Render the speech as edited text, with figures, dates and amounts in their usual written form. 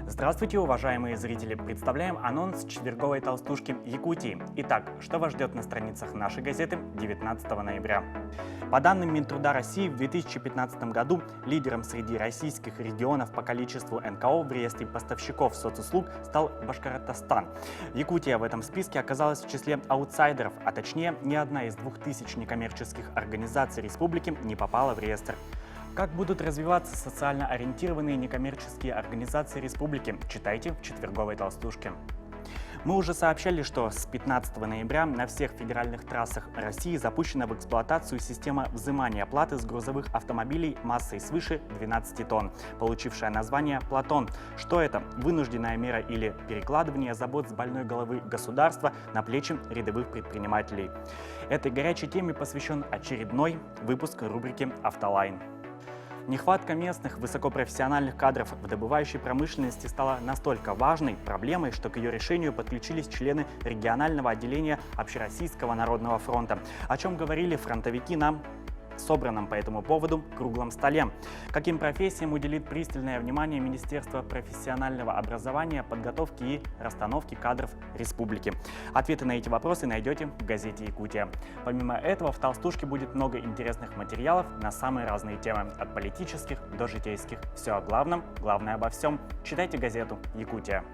Здравствуйте, уважаемые зрители! Представляем анонс четверговой толстушки Якутии. Итак, что вас ждет на страницах нашей газеты 19 ноября? По данным Минтруда России, в 2015 году лидером среди российских регионов по количеству НКО в реестре поставщиков соцуслуг стал Башкортостан. Якутия в этом списке оказалась в числе аутсайдеров, а точнее, ни одна из 2000 некоммерческих организаций республики не попала в реестр. Как будут развиваться социально ориентированные некоммерческие организации республики? Читайте в четверговой толстушке. Мы уже сообщали, что с 15 ноября на всех федеральных трассах России запущена в эксплуатацию система взимания платы с грузовых автомобилей массой свыше 12 тонн, получившая название «Платон». Что это? Вынужденная мера или перекладывание забот с больной головы государства на плечи рядовых предпринимателей. Этой горячей теме посвящен очередной выпуск рубрики «Автолайн». Нехватка местных высокопрофессиональных кадров в добывающей промышленности стала настолько важной проблемой, что к ее решению подключились члены регионального отделения Общероссийского народного фронта, о чем говорили фронтовики на собранном по этому поводу круглом столе. Каким профессиям уделит пристальное внимание Министерство профессионального образования, подготовки и расстановки кадров республики? Ответы на эти вопросы найдете в газете «Якутия». Помимо этого, в толстушке будет много интересных материалов на самые разные темы, от политических до житейских. Все о главном, главное обо всем. Читайте газету «Якутия».